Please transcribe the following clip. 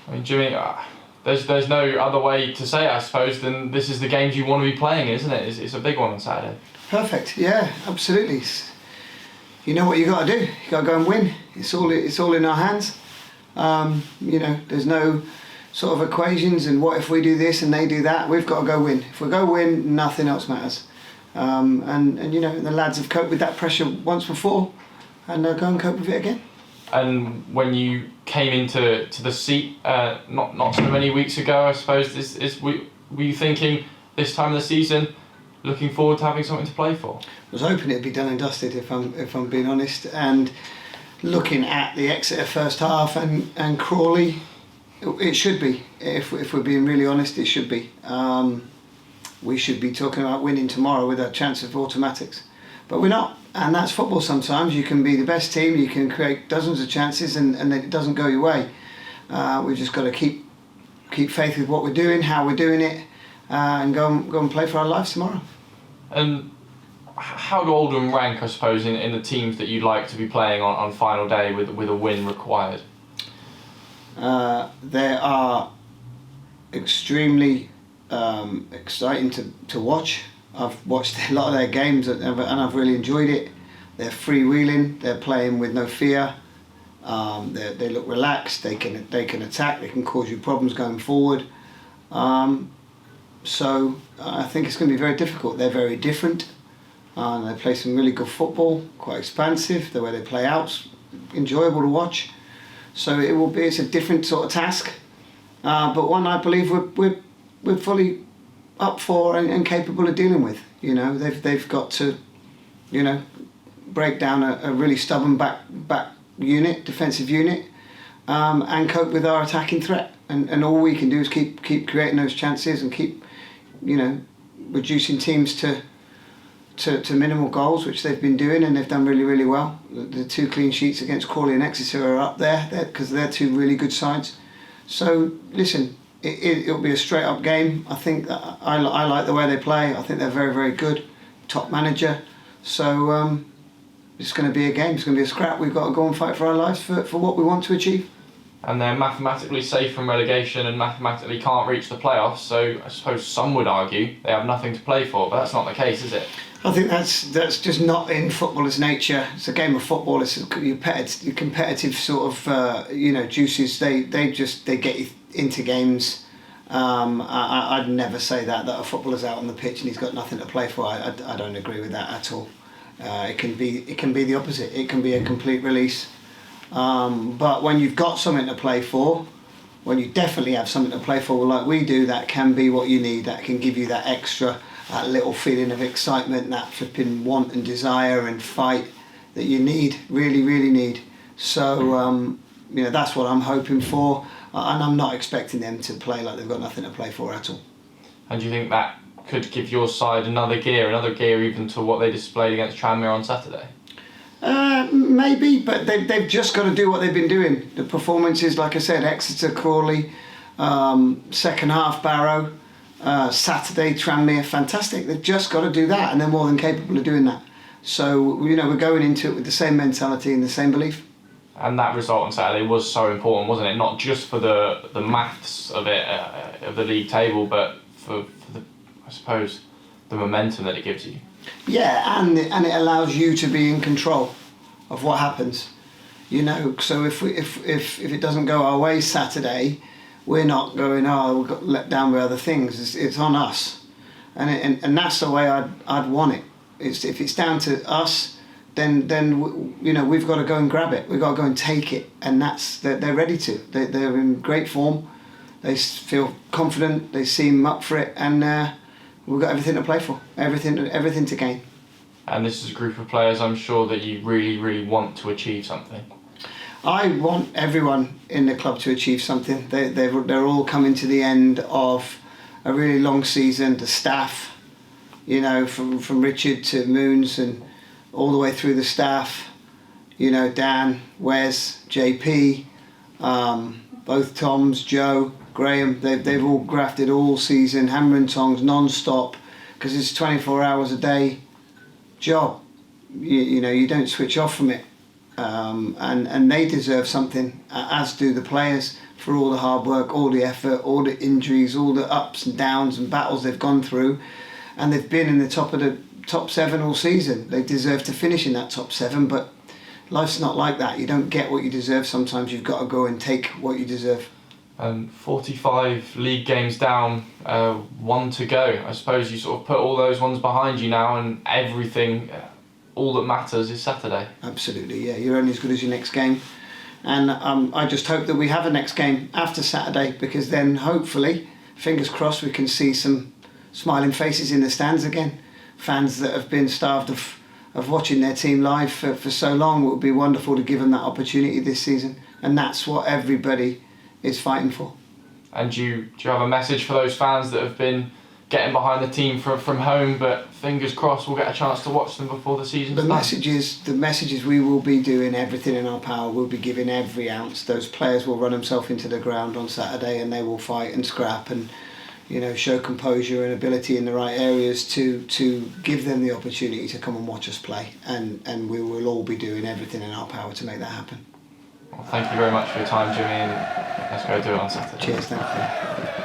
I mean, Jimmy, there's no other way to say it, I suppose, than this is the games you want to be playing, isn't it? It's a big one on Saturday. Perfect. Yeah, absolutely. You know what you got to do. You got to go and win. It's all in our hands. There's no sort of equations and what if we do this and they do that. We've got to go win. If we go win, nothing else matters. The lads have coped with that pressure once before, and they'll go and cope with it again. And when you came into the seat not so many weeks ago, I suppose, were you thinking this time of the season, looking forward to having something to play for? I was hoping it'd be done and dusted, if I'm being honest. And looking at the Exeter first half and Crawley, it should be. If we're being really honest, it should be. We should be talking about winning tomorrow with a chance of automatics, but we're not. And that's football sometimes. You can be the best team, you can create dozens of chances and then it doesn't go your way. We've just got to keep faith with what we're doing, how we're doing it, and go and play for our lives tomorrow. And how do Oldham rank, I suppose, in the teams that you'd like to be playing on final day with a win required? They are extremely exciting to watch. I've watched a lot of their games and I've really enjoyed it. They're freewheeling, they're playing with no fear. They look relaxed, they can attack, they can cause you problems going forward. So I think it's going to be very difficult. They're very different. They play some really good football, quite expansive. The way they play out's enjoyable to watch. So it's a different sort of task, but one I believe we're fully up for and capable of dealing with. They've got to, break down a really stubborn back unit, defensive unit, and cope with our attacking threat. And all we can do is keep creating those chances and keep, reducing teams to minimal goals, which they've been doing, and they've done really, really well. The 2 clean sheets against Crawley and Exeter are up there because they're 2 really good sides. So listen, it'll be a straight up game. I think I like the way they play. I think they're very, very good. Top manager. So it's going to be a game. It's going to be a scrap. We've got to go and fight for our lives for what we want to achieve. And they're mathematically safe from relegation and mathematically can't reach the playoffs, so I suppose some would argue they have nothing to play for, but that's not the case, is it? I think that's just not in footballer's nature. It's a game of football. It's your competitive sort of juices. They get you into games. I'd never say that a footballer's out on the pitch and he's got nothing to play for. I don't agree with that at all. It can be the opposite. It can be a complete release. But when you've got something to play for, when you definitely have something to play for like we do, that can be what you need. That can give you that extra, that little feeling of excitement, that flipping want and desire and fight that you need, really, really need. So that's what I'm hoping for, and I'm not expecting them to play like they've got nothing to play for at all. And do you think that could give your side another gear even to what they displayed against Tranmere on Saturday? Maybe, but they've just got to do what they've been doing. The performances, like I said, Exeter, Crawley, second half Barrow, Saturday Tranmere, fantastic. They've just got to do that, and they're more than capable of doing that. So we're going into it with the same mentality and the same belief. And that result on Saturday was so important, wasn't it? Not just for the maths of it, of the league table, but for the, I suppose, the momentum that it gives you. Yeah, and it allows you to be in control of what happens. So if it doesn't go our way Saturday, we're not going, we got let down by other things. It's on us, and that's the way I'd want it. If it's down to us, then we've got to go and grab it. We've got to go and take it, and they're ready to. They're in great form. They feel confident. They seem up for it, and we've got everything to play for, everything to gain. And this is a group of players, I'm sure, that you really, really want to achieve something. I want everyone in the club to achieve something. They're all coming to the end of a really long season. The staff, from Richard to Moons and all the way through the staff, Dan, Wes, JP, both Toms, Joe, Graham, they've all grafted all season, hammer and tongs, non-stop, because it's 24 hours a day job. You don't switch off from it. and they deserve something, as do the players, for all the hard work, all the effort, all the injuries, all the ups and downs and battles they've gone through, and they've been in the top of the top 7 all season. They deserve to finish in that top 7, but life's not like that. You don't get what you deserve. Sometimes you've got to go and take what you deserve. 45 league games down, 1 to go. I suppose you sort of put all those ones behind you now, and everything, all that matters is Saturday. Absolutely, yeah. You're only as good as your next game. And I just hope that we have a next game after Saturday, because then hopefully, fingers crossed, we can see some smiling faces in the stands again. Fans that have been starved of watching their team live for so long. It would be wonderful to give them that opportunity this season, and that's what everybody is fighting for. And do you have a message for those fans that have been getting behind the team from home, but fingers crossed we'll get a chance to watch them before the season starts? The message is we will be doing everything in our power. We'll be giving every ounce. Those players will run themselves into the ground on Saturday, and they will fight and scrap and, you know, show composure and ability in the right areas to give them the opportunity to come and watch us play. And we will all be doing everything in our power to make that happen. Well, thank you very much for your time, Jimmy, and let's go do it on Saturday. Cheers, thank you.